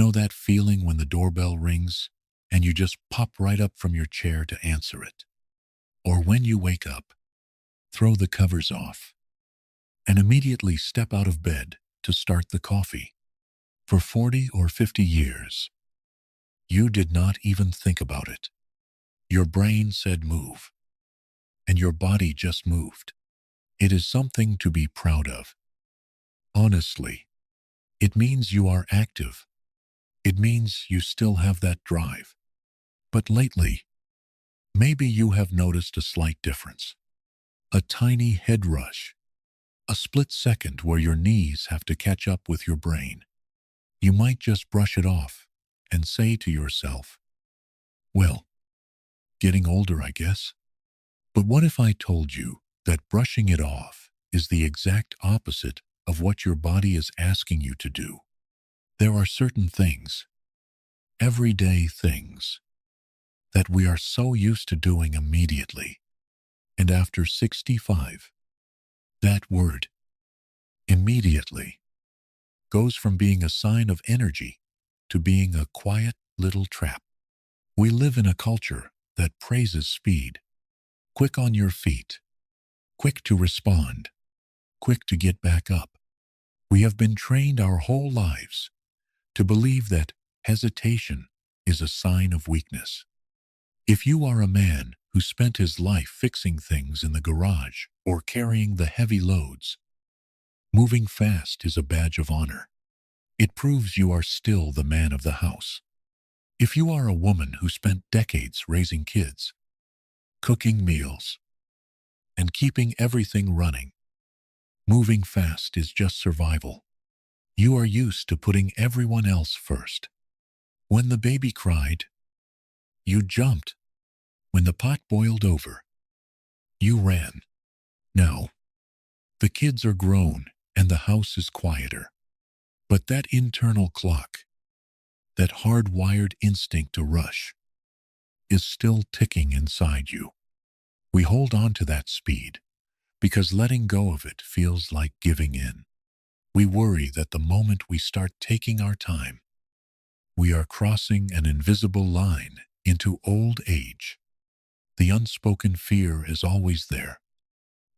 You know that feeling when the doorbell rings and you just pop right up from your chair to answer it? Or when you wake up, throw the covers off, and immediately step out of bed to start the coffee? For 40 or 50 years, you did not even think about it. Your brain said move, and your body just moved. It is something to be proud of. Honestly, it means you are active. It means you still have that drive. But lately, maybe you have noticed a slight difference. A tiny head rush. A split second where your knees have to catch up with your brain. You might just brush it off and say to yourself, well, getting older, I guess. But what if I told you that brushing it off is the exact opposite of what your body is asking you to do? There are certain things, everyday things, that we are so used to doing immediately. And after 65, that word, immediately, goes from being a sign of energy to being a quiet little trap. We live in a culture that praises speed. Quick on your feet, quick to respond, quick to get back up. We have been trained our whole lives to believe that hesitation is a sign of weakness. If you are a man who spent his life fixing things in the garage or carrying the heavy loads, moving fast is a badge of honor. It proves you are still the man of the house. If you are a woman who spent decades raising kids, cooking meals, and keeping everything running, moving fast is just survival. You are used to putting everyone else first. When the baby cried, you jumped. When the pot boiled over, you ran. Now, the kids are grown and the house is quieter. But that internal clock, that hardwired instinct to rush, is still ticking inside you. We hold on to that speed because letting go of it feels like giving in. We worry that the moment we start taking our time, we are crossing an invisible line into old age. The unspoken fear is always there.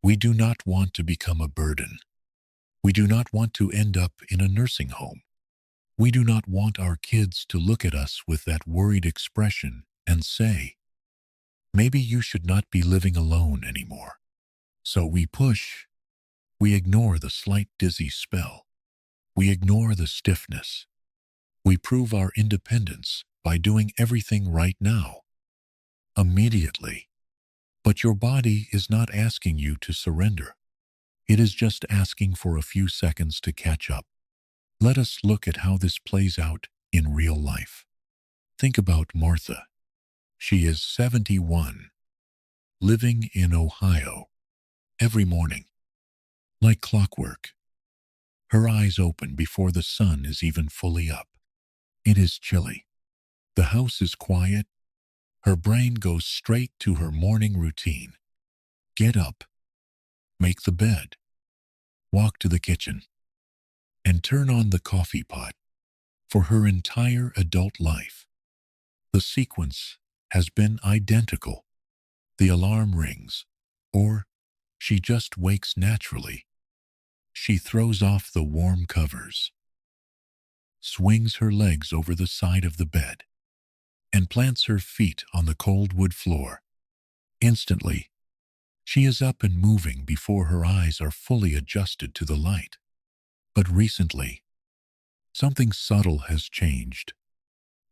We do not want to become a burden. We do not want to end up in a nursing home. We do not want our kids to look at us with that worried expression and say, maybe you should not be living alone anymore. So we push. We ignore the slight dizzy spell. We ignore the stiffness. We prove our independence by doing everything right now, immediately. But your body is not asking you to surrender. It is just asking for a few seconds to catch up. Let us look at how this plays out in real life. Think about Martha. She is 71, living in Ohio. Every morning, like clockwork, her eyes open before the sun is even fully up. It is chilly. The house is quiet. Her brain goes straight to her morning routine. Get up, make the bed, walk to the kitchen, and turn on the coffee pot. For her entire adult life, the sequence has been identical. The alarm rings, or she just wakes naturally. She throws off the warm covers, swings her legs over the side of the bed, and plants her feet on the cold wood floor. Instantly, she is up and moving before her eyes are fully adjusted to the light. But recently, something subtle has changed.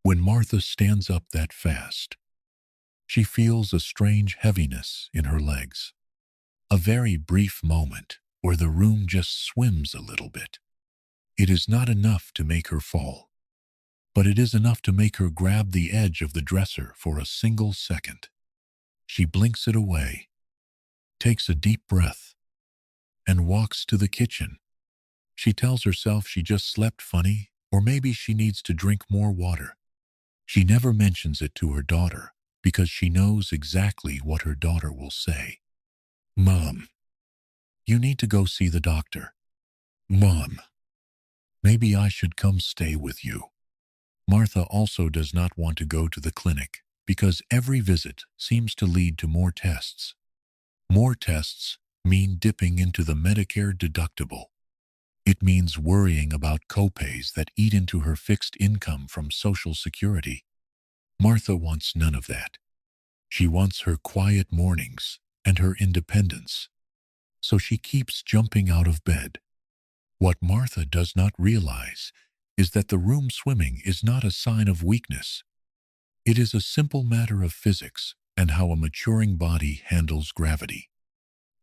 When Martha stands up that fast, she feels a strange heaviness in her legs. A very brief moment where the room just swims a little bit. It is not enough to make her fall, but it is enough to make her grab the edge of the dresser for a single second. She blinks it away, takes a deep breath, and walks to the kitchen. She tells herself she just slept funny, or maybe she needs to drink more water. She never mentions it to her daughter because she knows exactly what her daughter will say. Mom, you need to go see the doctor. Mom, maybe I should come stay with you. Martha also does not want to go to the clinic because every visit seems to lead to more tests. More tests mean dipping into the Medicare deductible. It means worrying about copays that eat into her fixed income from Social Security. Martha wants none of that. She wants her quiet mornings and her independence. So she keeps jumping out of bed. What Martha does not realize is that the room swimming is not a sign of weakness. It is a simple matter of physics and how a maturing body handles gravity.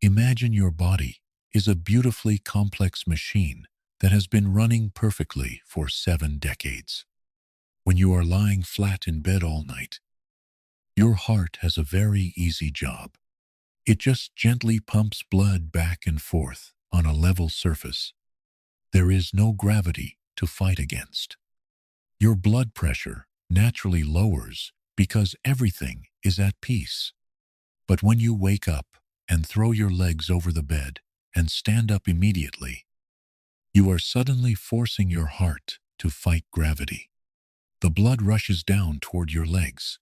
Imagine your body is a beautifully complex machine that has been running perfectly for 7 decades. When you are lying flat in bed all night, your heart has a very easy job. It just gently pumps blood back and forth on a level surface. There is no gravity to fight against. Your blood pressure naturally lowers because everything is at peace. But when you wake up and throw your legs over the bed and stand up immediately, you are suddenly forcing your heart to fight gravity. The blood rushes down toward your legs.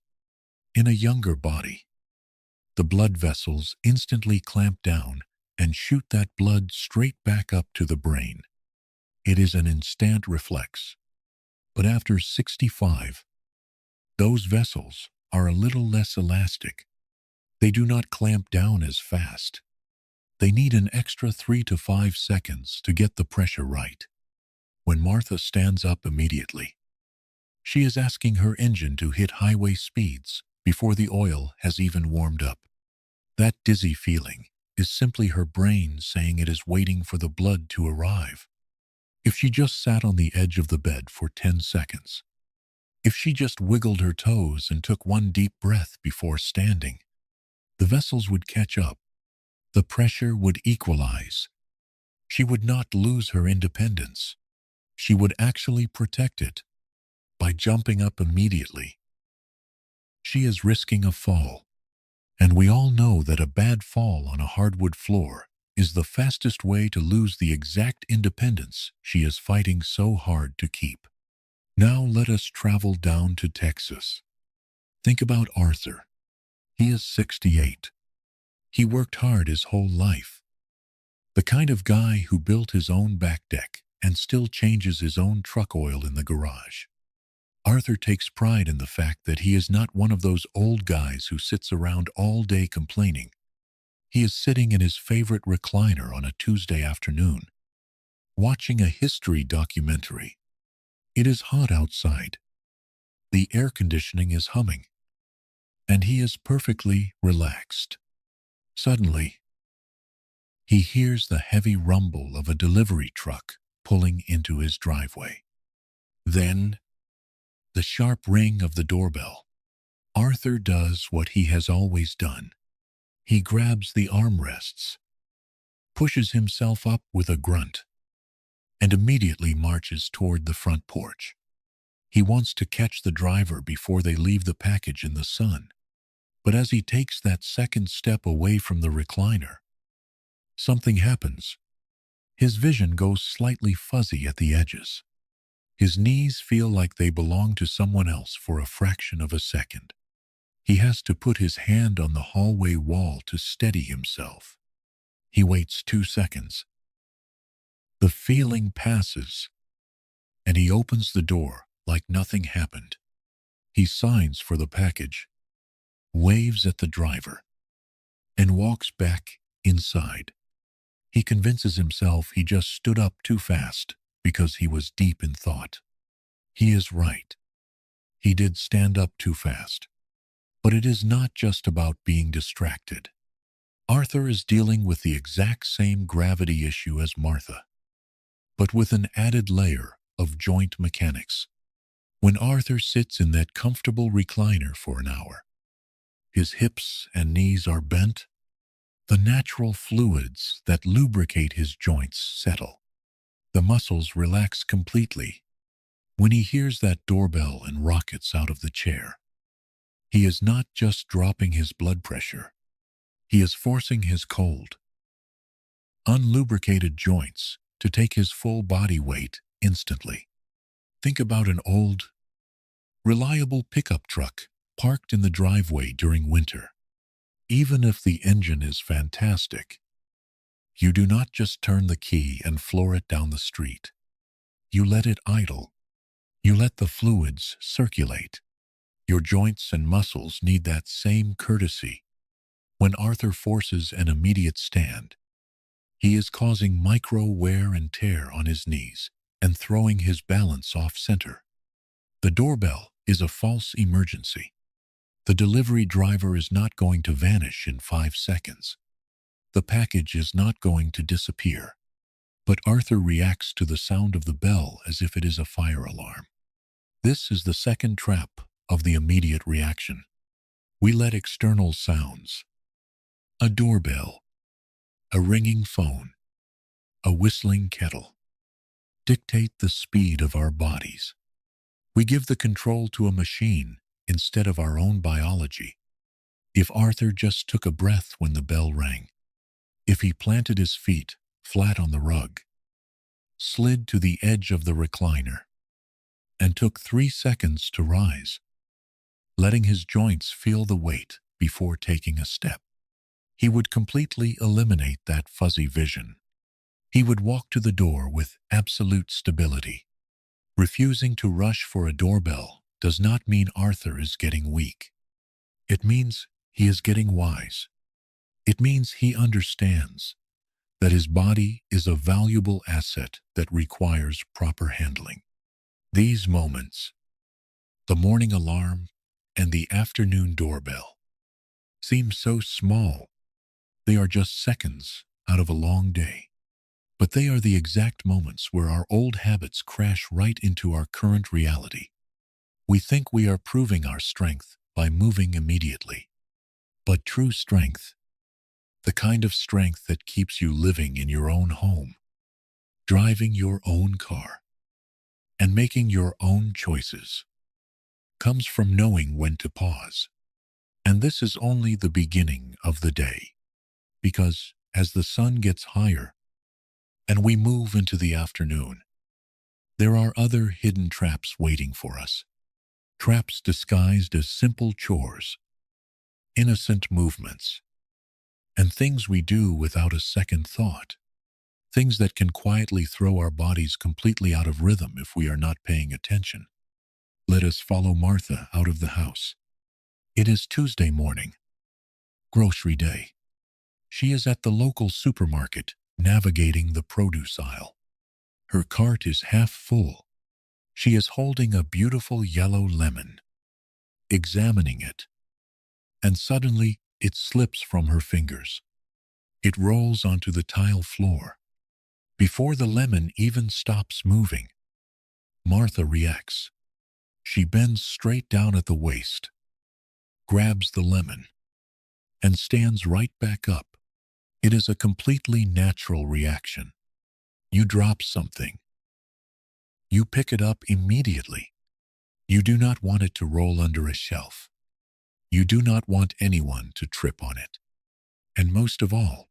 In a younger body, the blood vessels instantly clamp down and shoot that blood straight back up to the brain. It is an instant reflex. But after 65, those vessels are a little less elastic. They do not clamp down as fast. They need an extra 3 to 5 seconds to get the pressure right. When Martha stands up immediately, she is asking her engine to hit highway speeds before the oil has even warmed up. That dizzy feeling is simply her brain saying it is waiting for the blood to arrive. If she just sat on the edge of the bed for 10 seconds, if she just wiggled her toes and took one deep breath before standing, the vessels would catch up. The pressure would equalize. She would not lose her independence. She would actually protect it by jumping up immediately. She is risking a fall, and we all know that a bad fall on a hardwood floor is the fastest way to lose the exact independence she is fighting so hard to keep. Now let us travel down to Texas. Think about Arthur. He is 68. He worked hard his whole life. The kind of guy who built his own back deck and still changes his own truck oil in the garage. Arthur takes pride in the fact that he is not one of those old guys who sits around all day complaining. He is sitting in his favorite recliner on a Tuesday afternoon, watching a history documentary. It is hot outside. The air conditioning is humming, and he is perfectly relaxed. Suddenly, he hears the heavy rumble of a delivery truck pulling into his driveway. Then, the sharp ring of the doorbell. Arthur does what he has always done. He grabs the armrests, pushes himself up with a grunt, and immediately marches toward the front porch. He wants to catch the driver before they leave the package in the sun. But as he takes that second step away from the recliner, something happens. His vision goes slightly fuzzy at the edges. His knees feel like they belong to someone else for a fraction of a second. He has to put his hand on the hallway wall to steady himself. He waits 2 seconds. The feeling passes, and he opens the door like nothing happened. He signs for the package, waves at the driver, and walks back inside. He convinces himself he just stood up too fast because he was deep in thought. He is right. He did stand up too fast. But it is not just about being distracted. Arthur is dealing with the exact same gravity issue as Martha, but with an added layer of joint mechanics. When Arthur sits in that comfortable recliner for an hour, his hips and knees are bent. The natural fluids that lubricate his joints settle. The muscles relax completely. When he hears that doorbell and rockets out of the chair, he is not just dropping his blood pressure. He is forcing his cold, unlubricated joints to take his full body weight instantly. Think about an old, Reliable pickup truck parked in the driveway during winter. Even if the engine is fantastic, you do not just turn the key and floor it down the street. You let it idle. You let the fluids circulate. Your joints and muscles need that same courtesy. When Arthur forces an immediate stand, he is causing micro wear and tear on his knees and throwing his balance off center. The doorbell is a false emergency. The delivery driver is not going to vanish in 5 seconds. The package is not going to disappear. But Arthur reacts to the sound of the bell as if it is a fire alarm. This is the second trap of the immediate reaction. We let external sounds, a doorbell, a ringing phone, a whistling kettle, dictate the speed of our bodies. We give the control to a machine instead of our own biology. If Arthur just took a breath when the bell rang, if he planted his feet flat on the rug, slid to the edge of the recliner, and took 3 seconds to rise, letting his joints feel the weight before taking a step, he would completely eliminate that fuzzy vision. He would walk to the door with absolute stability. Refusing to rush for a doorbell does not mean Arthur is getting weak. It means he is getting wise. It means he understands that his body is a valuable asset that requires proper handling. These moments, the morning alarm and the afternoon doorbell, seem so small. They are just seconds out of a long day. But they are the exact moments where our old habits crash right into our current reality. We think we are proving our strength by moving immediately. But true strength, the kind of strength that keeps you living in your own home, driving your own car, and making your own choices, comes from knowing when to pause. And this is only the beginning of the day. Because as the sun gets higher and we move into the afternoon, there are other hidden traps waiting for us. Traps disguised as simple chores, innocent movements, and things we do without a second thought. Things that can quietly throw our bodies completely out of rhythm if we are not paying attention. Let us follow Martha out of the house. It is Tuesday morning, grocery day. She is at the local supermarket, navigating the produce aisle. Her cart is half full. She is holding a beautiful yellow lemon, examining it, and suddenly it slips from her fingers. It rolls onto the tile floor. Before the lemon even stops moving, Martha reacts. She bends straight down at the waist, grabs the lemon, and stands right back up. It is a completely natural reaction. You drop something. You pick it up immediately. You do not want it to roll under a shelf. You do not want anyone to trip on it. And most of all,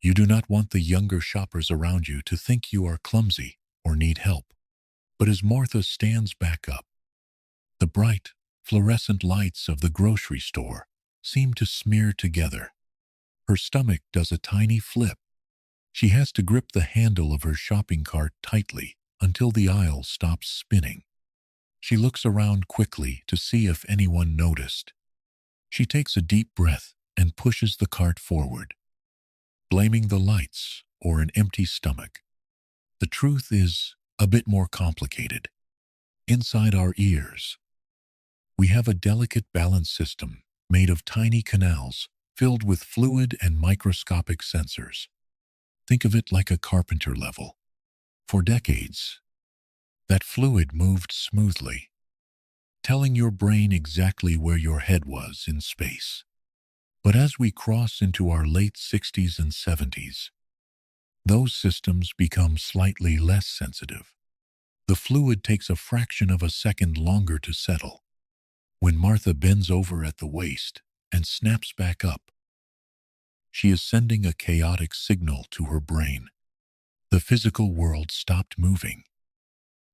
you do not want the younger shoppers around you to think you are clumsy or need help. But as Martha stands back up, the bright, fluorescent lights of the grocery store seem to smear together. Her stomach does a tiny flip. She has to grip the handle of her shopping cart tightly until the aisle stops spinning. She looks around quickly to see if anyone noticed. She takes a deep breath and pushes the cart forward, blaming the lights or an empty stomach. The truth is a bit more complicated. Inside our ears, we have a delicate balance system made of tiny canals filled with fluid and microscopic sensors. Think of it like a carpenter level. For decades, that fluid moved smoothly, telling your brain exactly where your head was in space. But as we cross into our late 60s and 70s, those systems become slightly less sensitive. The fluid takes a fraction of a second longer to settle. When Martha bends over at the waist and snaps back up, she is sending a chaotic signal to her brain. The physical world stopped moving,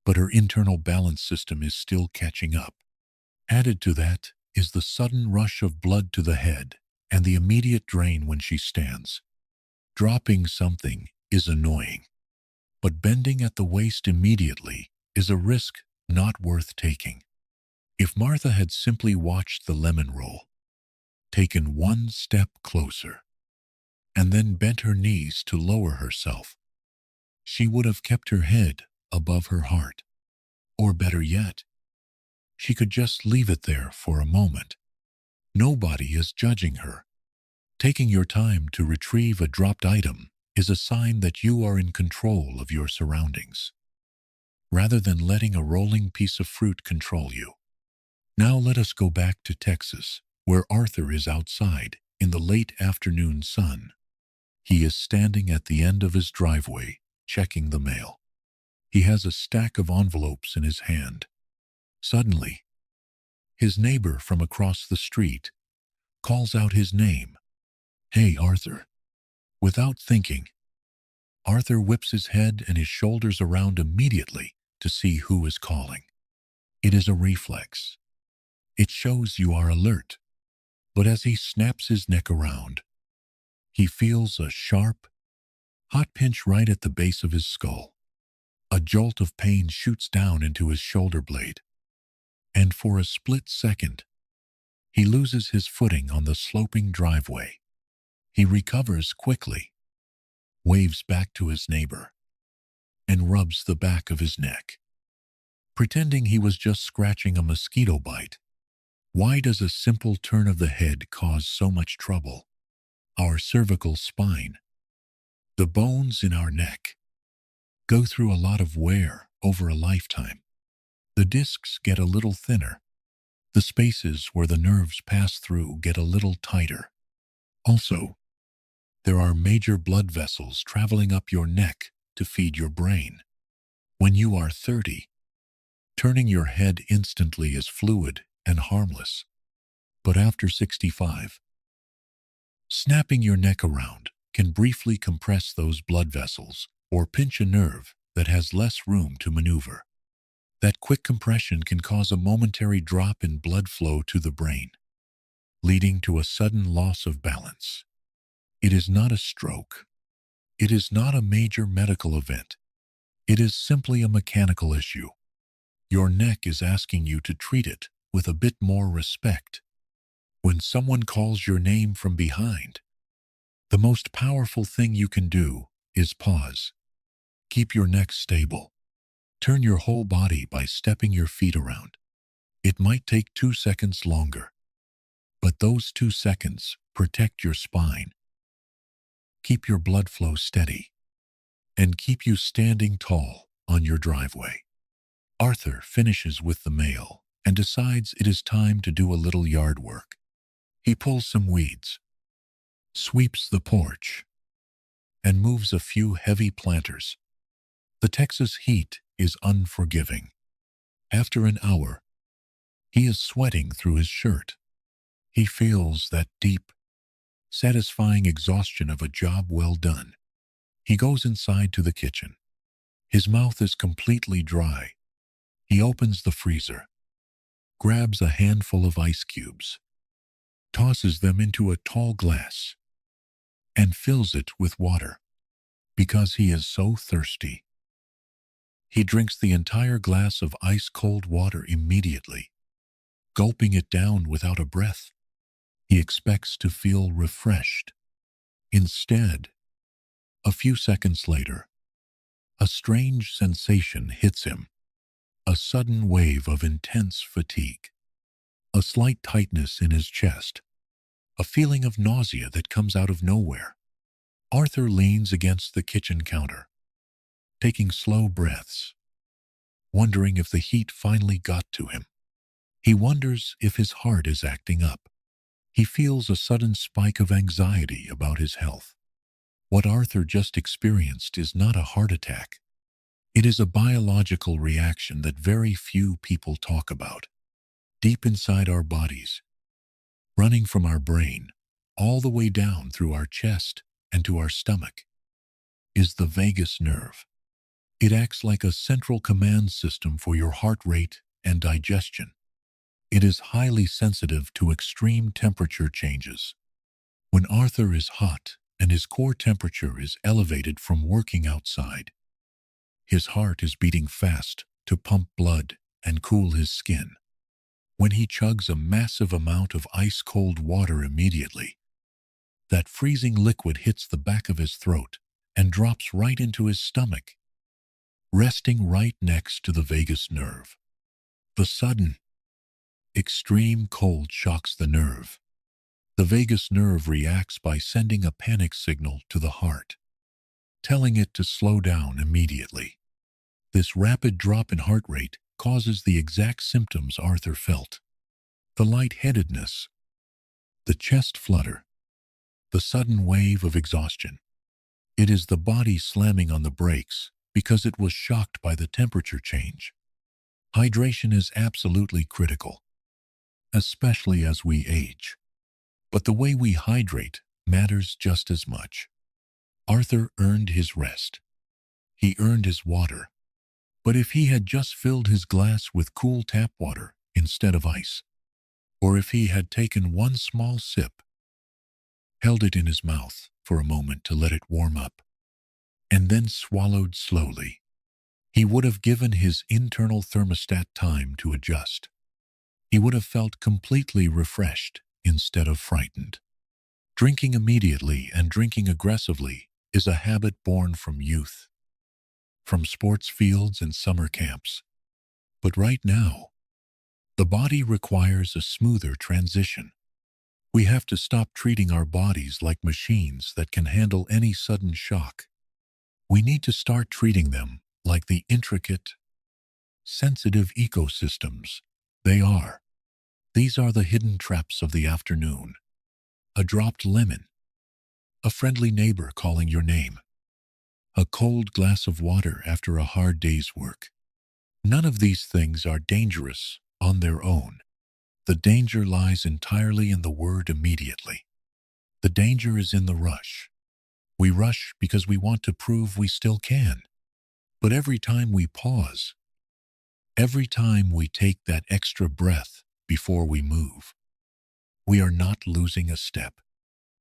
but her internal balance system is still catching up. Added to that is the sudden rush of blood to the head and the immediate drain when she stands. Dropping something is annoying, but bending at the waist immediately is a risk not worth taking. If Martha had simply watched the lemon roll, taken one step closer, and then bent her knees to lower herself, she would have kept her head above her heart. Or better yet, she could just leave it there for a moment. Nobody is judging her. Taking your time to retrieve a dropped item is a sign that you are in control of your surroundings, rather than letting a rolling piece of fruit control you. Now let us go back to Texas, where Arthur is outside in the late afternoon sun. He is standing at the end of his driveway, checking the mail. He has a stack of envelopes in his hand. Suddenly, his neighbor from across the street calls out his name. "Hey, Arthur." Without thinking, Arthur whips his head and his shoulders around immediately to see who is calling. It is a reflex. It shows you are alert. But as he snaps his neck around, he feels a sharp, hot pinch right at the base of his skull. A jolt of pain shoots down into his shoulder blade, and for a split second, he loses his footing on the sloping driveway. He recovers quickly, waves back to his neighbor, and rubs the back of his neck, pretending he was just scratching a mosquito bite. Why does a simple turn of the head cause so much trouble? Our cervical spine, the bones in our neck, go through a lot of wear over a lifetime. The discs get a little thinner. The spaces where the nerves pass through get a little tighter. Also, there are major blood vessels traveling up your neck to feed your brain. When you are 30, turning your head instantly is fluid and harmless. But after 65, snapping your neck around can briefly compress those blood vessels or pinch a nerve that has less room to maneuver. That quick compression can cause a momentary drop in blood flow to the brain, leading to a sudden loss of balance. It is not a stroke. It is not a major medical event. It is simply a mechanical issue. Your neck is asking you to treat it with a bit more respect. When someone calls your name from behind, the most powerful thing you can do is pause. Keep your neck stable. Turn your whole body by stepping your feet around. It might take 2 seconds longer, but those 2 seconds protect your spine, keep your blood flow steady, and keep you standing tall on your driveway. Arthur finishes with the mail and decides it is time to do a little yard work. He pulls some weeds, sweeps the porch, and moves a few heavy planters. The Texas heat is unforgiving. After an hour, he is sweating through his shirt. He feels that deep, satisfying exhaustion of a job well done. He goes inside to the kitchen. His mouth is completely dry. He opens the freezer, grabs a handful of ice cubes, tosses them into a tall glass, and fills it with water. Because he is so thirsty, he drinks the entire glass of ice-cold water immediately, gulping it down without a breath. He expects to feel refreshed. Instead, a few seconds later, a strange sensation hits him. A sudden wave of intense fatigue, a slight tightness in his chest, a feeling of nausea that comes out of nowhere. Arthur leans against the kitchen counter, taking slow breaths, wondering if the heat finally got to him. He wonders if his heart is acting up. He feels a sudden spike of anxiety about his health. What Arthur just experienced is not a heart attack. It is a biological reaction that very few people talk about. Deep inside our bodies, running from our brain all the way down through our chest and to our stomach, is the vagus nerve. It acts like a central command system for your heart rate and digestion. It is highly sensitive to extreme temperature changes. When Arthur is hot and his core temperature is elevated from working outside, his heart is beating fast to pump blood and cool his skin. When he chugs a massive amount of ice-cold water immediately, that freezing liquid hits the back of his throat and drops right into his stomach, resting right next to the vagus nerve. The sudden, extreme cold shocks the nerve. The vagus nerve reacts by sending a panic signal to the heart, telling it to slow down immediately. This rapid drop in heart rate causes the exact symptoms Arthur felt: the lightheadedness, the chest flutter, the sudden wave of exhaustion. It is the body slamming on the brakes because it was shocked by the temperature change. Hydration is absolutely critical, especially as we age. But the way we hydrate matters just as much. Arthur earned his rest. He earned his water. But if he had just filled his glass with cool tap water instead of ice, or if he had taken one small sip, held it in his mouth for a moment to let it warm up, and then swallowed slowly, he would have given his internal thermostat time to adjust. He would have felt completely refreshed instead of frightened. Drinking immediately and drinking aggressively is a habit born from youth, from sports fields and summer camps. But right now, the body requires a smoother transition. We have to stop treating our bodies like machines that can handle any sudden shock. We need to start treating them like the intricate, sensitive ecosystems they are. These are the hidden traps of the afternoon: a dropped lemon, a friendly neighbor calling your name, a cold glass of water after a hard day's work. None of these things are dangerous on their own. The danger lies entirely in the word immediately. The danger is in the rush. We rush because we want to prove we still can. But every time we pause, every time we take that extra breath before we move, we are not losing a step.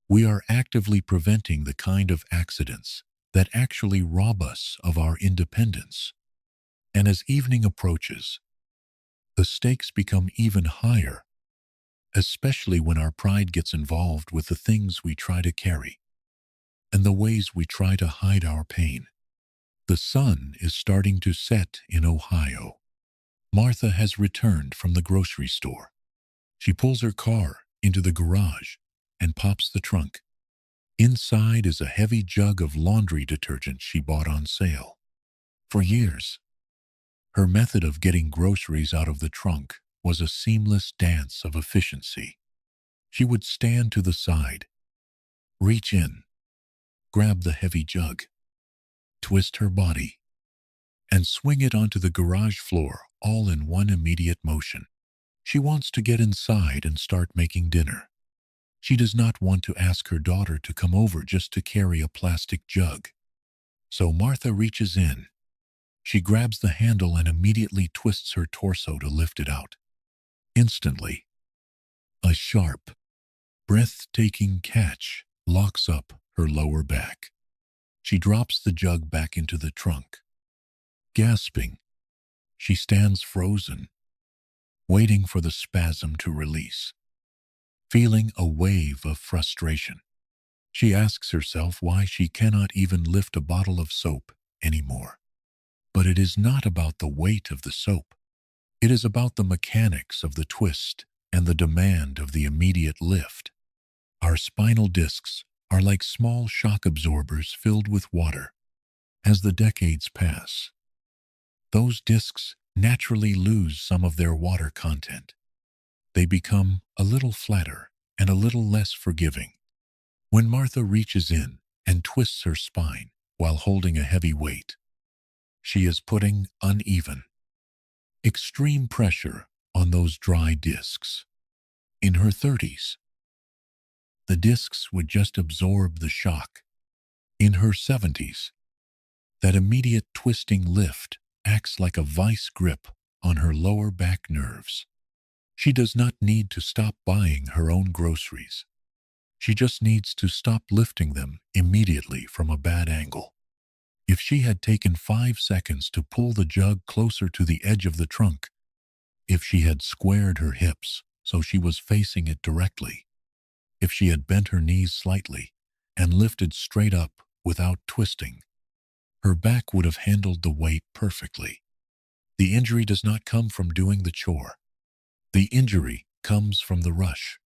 We are actively preventing the kind of accidents that actually rob us of our independence. And as evening approaches, the stakes become even higher, especially when our pride gets involved with the things we try to carry and the ways we try to hide our pain. The sun is starting to set in Ohio. Martha has returned from the grocery store. She pulls her car into the garage and pops the trunk. Inside is a heavy jug of laundry detergent she bought on sale. For years, her method of getting groceries out of the trunk was a seamless dance of efficiency. She would stand to the side, reach in, grab the heavy jug, twist her body, and swing it onto the garage floor all in one immediate motion. She wants to get inside and start making dinner. She does not want to ask her daughter to come over just to carry a plastic jug. So Martha reaches in. She grabs the handle and immediately twists her torso to lift it out. Instantly, a sharp, breathtaking catch locks up her lower back. She drops the jug back into the trunk. Gasping, she stands frozen, waiting for the spasm to release. Feeling a wave of frustration, she asks herself why she cannot even lift a bottle of soap anymore. But it is not about the weight of the soap. It is about the mechanics of the twist and the demand of the immediate lift. Our spinal discs are like small shock absorbers filled with water. As the decades pass, those discs naturally lose some of their water content. They become a little flatter and a little less forgiving. When Martha reaches in and twists her spine while holding a heavy weight, she is putting uneven, extreme pressure on those dry discs. In her 30s, the discs would just absorb the shock. In her 70s, that immediate twisting lift acts like a vice grip on her lower back nerves. She does not need to stop buying her own groceries. She just needs to stop lifting them immediately from a bad angle. If she had taken 5 seconds to pull the jug closer to the edge of the trunk, if she had squared her hips so she was facing it directly, if she had bent her knees slightly and lifted straight up without twisting, her back would have handled the weight perfectly. The injury does not come from doing the chore. The injury comes from the rush.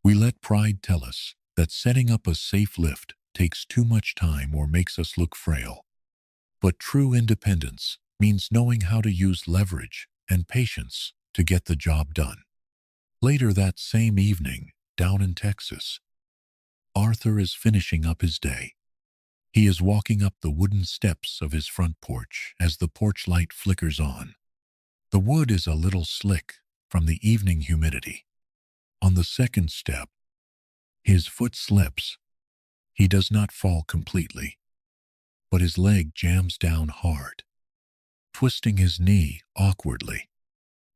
We let pride tell us that setting up a safe lift takes too much time or makes us look frail. But true independence means knowing how to use leverage and patience to get the job done. Later that same evening, down in Texas, Arthur is finishing up his day. He is walking up the wooden steps of his front porch as the porch light flickers on. The wood is a little slick from the evening humidity. On the second step, his foot slips. He does not fall completely, but his leg jams down hard, twisting his knee awkwardly.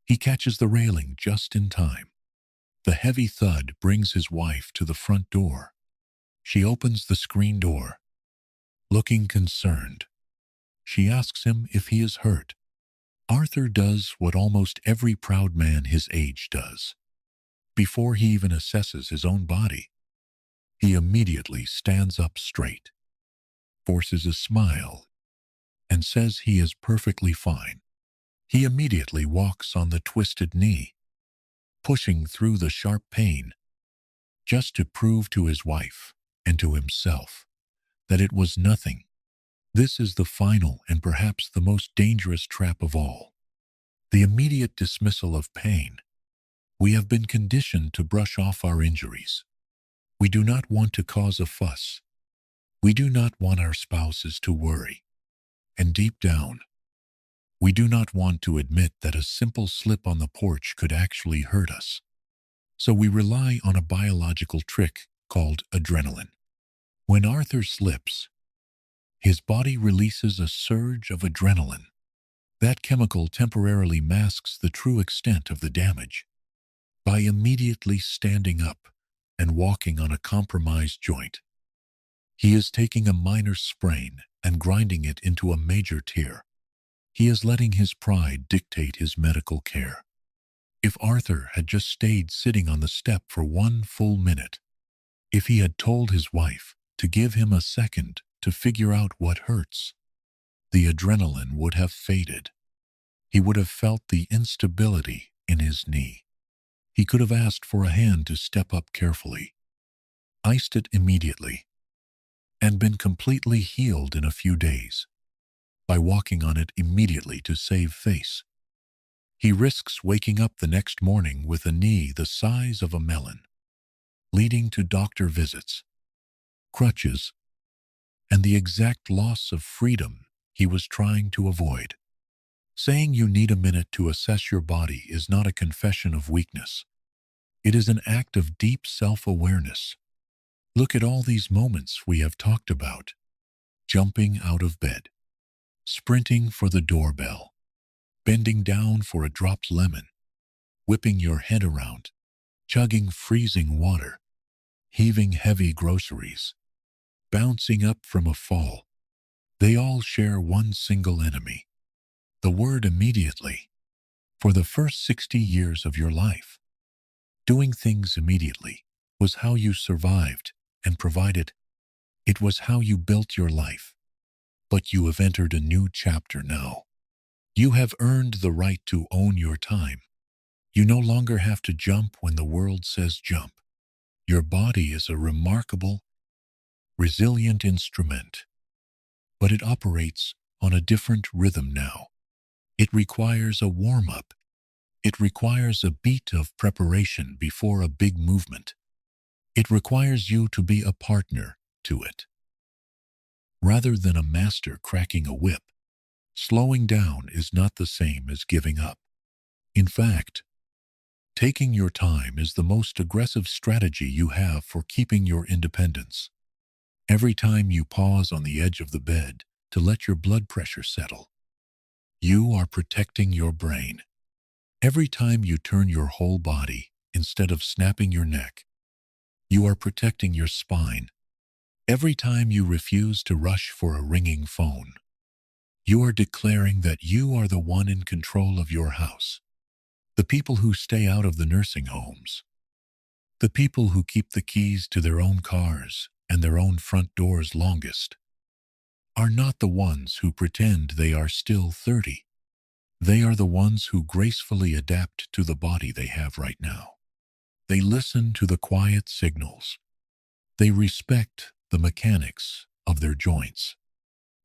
He catches the railing just in time. The heavy thud brings his wife to the front door. She opens the screen door, looking concerned. She asks him if he is hurt. Arthur does what almost every proud man his age does. Before he even assesses his own body, he immediately stands up straight, forces a smile, and says he is perfectly fine. He immediately walks on the twisted knee, pushing through the sharp pain, just to prove to his wife and to himself that it was nothing. This is the final and perhaps the most dangerous trap of all: the immediate dismissal of pain. We have been conditioned to brush off our injuries. We do not want to cause a fuss. We do not want our spouses to worry. And deep down, we do not want to admit that a simple slip on the porch could actually hurt us. So we rely on a biological trick called adrenaline. When Arthur slips, his body releases a surge of adrenaline. That chemical temporarily masks the true extent of the damage. By immediately standing up and walking on a compromised joint, he is taking a minor sprain and grinding it into a major tear. He is letting his pride dictate his medical care. If Arthur had just stayed sitting on the step for 1 full minute, if he had told his wife to give him a second to figure out what hurts, the adrenaline would have faded. He would have felt the instability in his knee. He could have asked for a hand to step up carefully, iced it immediately, and been completely healed in a few days by walking on it immediately to save face. He risks waking up the next morning with a knee the size of a melon, leading to doctor visits, crutches, and the exact loss of freedom he was trying to avoid. Saying you need a minute to assess your body is not a confession of weakness. It is an act of deep self-awareness. Look at all these moments we have talked about: jumping out of bed, sprinting for the doorbell, bending down for a dropped lemon, whipping your head around, chugging freezing water, heaving heavy groceries, bouncing up from a fall. They all share one single enemy: the word immediately. For the first 60 years of your life, doing things immediately was how you survived and provided. It was how you built your life. But you have entered a new chapter now. You have earned the right to own your time. You no longer have to jump when the world says jump. Your body is a remarkable, resilient instrument, but it operates on a different rhythm now. It requires a warm-up. It requires a beat of preparation before a big movement. It requires you to be a partner to it, rather than a master cracking a whip. Slowing down is not the same as giving up. In fact, taking your time is the most aggressive strategy you have for keeping your independence. Every time you pause on the edge of the bed to let your blood pressure settle, you are protecting your brain. Every time you turn your whole body instead of snapping your neck, you are protecting your spine. Every time you refuse to rush for a ringing phone, you are declaring that you are the one in control of your house. The people who stay out of the nursing homes, the people who keep the keys to their own cars and their own front doors longest, are not the ones who pretend they are still 30. They are the ones who gracefully adapt to the body they have right now. They listen to the quiet signals. They respect the mechanics of their joints.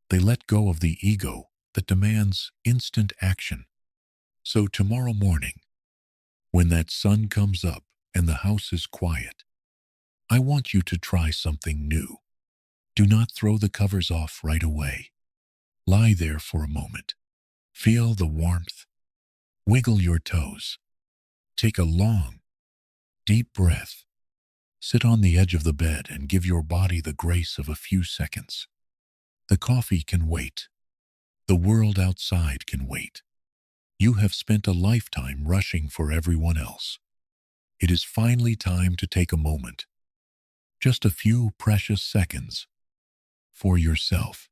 They let go of the ego that demands instant action. So tomorrow morning, when that sun comes up and the house is quiet, I want you to try something new. Do not throw the covers off right away. Lie there for a moment. Feel the warmth. Wiggle your toes. Take a long, deep breath. Sit on the edge of the bed and give your body the grace of a few seconds. The coffee can wait. The world outside can wait. You have spent a lifetime rushing for everyone else. It is finally time to take a moment, just a few precious seconds, for yourself.